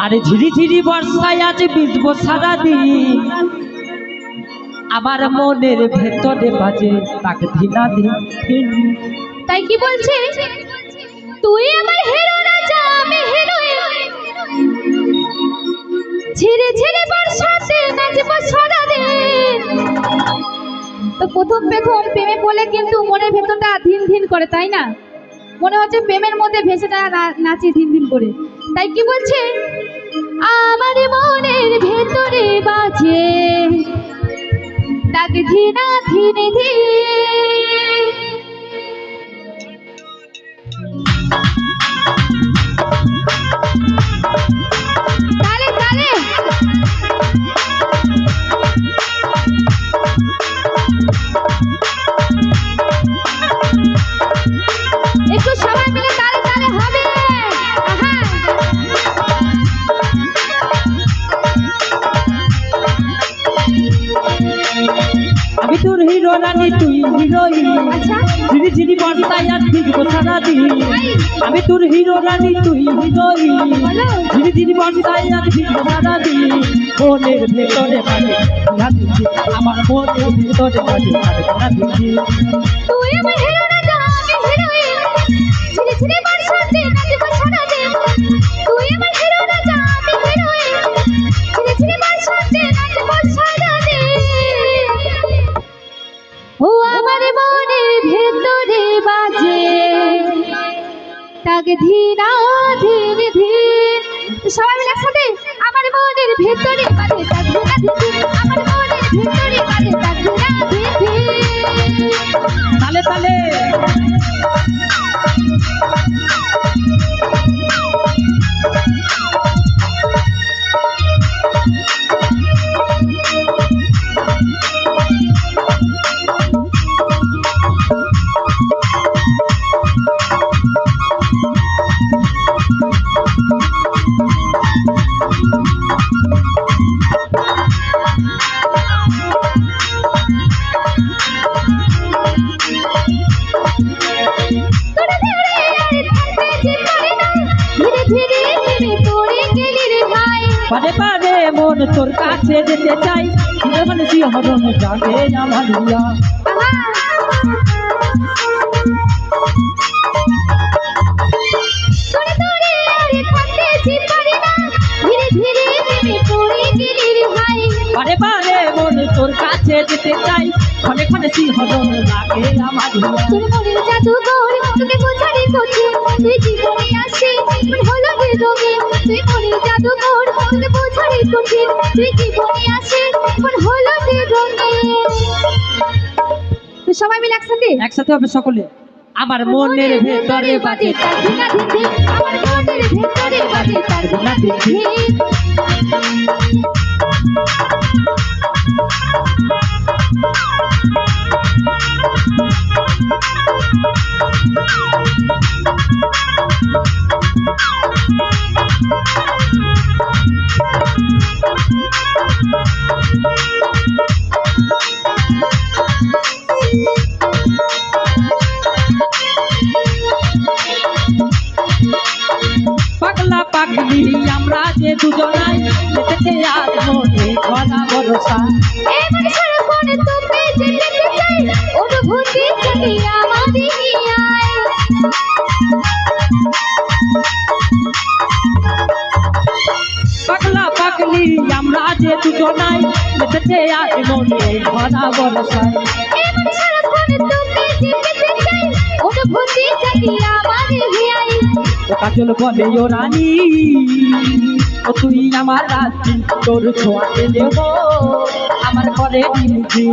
আরে ঝিরি ঝিরি বর্ষায় আজ ভিজবো সারাদিন, আমার মনের ভেতরে বাজে তাক ধিনা ধিন। তাই কি বলছে, তুই আমার হিরো রাজা আমি হিরোইন, ঝিরে ঝিরে বর্ষাতে নাচবো সারাদিন। তো প্রথম প্রেমে বলে কিন্তু মনের ভেতরটা ধিন ধিন করে, তাই না? মনে হচ্ছে প্রেমের মধ্যে ভেসে নাচি ধিন ধিন করে। তাই কি বলছে, আমার মনের ভেতরে বাজে তাক ধিনা ধিনে ধিন। তালে তালে একটু সবাই মিলে তালে তালে হবে। আমি তোর হিরো রানী তুই হিরোইন, ঝিরি ঝিরি বর্ষায় আজ ভিজবো সারাদিন। আমি তোর হিরো রানী তুই হিরোইন, ঝিরি ঝিরি বর্ষায় আজ ভিজবো সারাদিন। মনের ভেতরে বাজে ধিনা ধিন, আমার মনের ভেতরে বাজে তাক ধিনা ধিন। তুই আমার হিরো রাজা আমি হিরোইন, ঝিরে ঝিরে বর্ষাতে নাচবো সারাদিন। তুই আমার হিরো রাজা আমি হিরোইন, ঝিরে ঝিরে বর্ষাতে নাচবো সারাদিন। ও আমার মনের ভেতরে বাজে তাক ধিনা ধিন ধিন। সবাই মিলে একসাথে, আমার মনের ভেতরে বাজে তাক ধিনা ধিন ধিন, আমার মনের ভেতরে বাজে তাক ধিনা ধিন ধিন। তালে তালে পারে পারে মন তোর কাছে যেতে চাই, মানে শিহরণ জাগে আমার ইয়া। পারে পারে মন তোর কাছে যেতে চাই, ক্ষণে ক্ষণে শিহরণ লাগে আমার ইয়া। তোর মনের জাদুঘর তোকে বোঝারে কঠিন, তুই জীবনে আসে হলো রে রঙিন। তুই মনের জাদুঘর তোকে বোঝারে কঠিন, তুই জীবনে আসে হলো রে রঙিন। সবাই মিলে একসাথে একসাথে হবে সকলে। আমার মনের ভেতরে বাজে তাক ধিনা ধিন, আমার মনের ভেতরে বাজে তাক ধিনা ধিন। পাগলা পাগলি আমরা যে দুজনাই, যেতে আজ মনে ভরা ভরসা। এমন সারাক্ষণ তোকে যেতে চাই, অনুভূতি থেকে আমাদের আয়। পাগলা পাগলি আমরা যে দুজনাই, যেতে আজ মনে ভরা ভরসা। এমন সারাক্ষণ তোকে যেতে চাই, অনুভূতি থেকে আমাদের আয়। কাজল বলে ও রানী, ও তুই আমার রাত্রি, তোর ছোঁয়াতে দেব আমার ঘরে নিমুজি।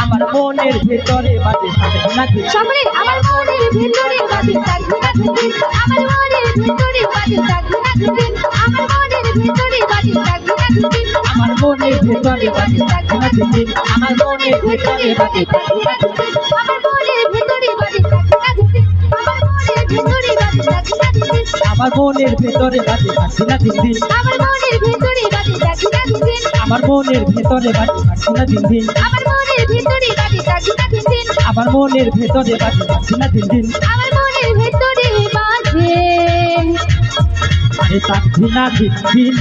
আমার মনের ভেতরে বাজে তাক ধিনা ধিন। সকলে আমার মনের ভেতরে বাজে তাক ধিনা ধিন, আমার মনের ভেতরে বাজে তাক ধিনা ধিন, আমার মনের ভেতরে বাজে তাক ধিনা ধিন, আমার মনের ভেতরে বাজে তাক ধিনা ধিন, আমার মনের ভেতরে বাজে তাক ধিনা ধিন, আমার মনের ভেতরে বাজে তাক ধিনা ধিন, আমার মনের ভেতরে বাজে তাক ধিনা ধিন, আমার মনের ভেতরে বাজে তাক ধিনা ধিন, আমার মনের ভেতরে বাজে তাক ধিনা ধিন, আমার মনের ভেতরে বাজে তাক ধিনা ধিন, আমার মনের ভেতরে বাজে তাক ধিনা ধিন, আমার মনের ভেতরে বাজে তাক ধিনা ধিন। আমার মনের ভেতরে বাজে এ তার ভিনা দিন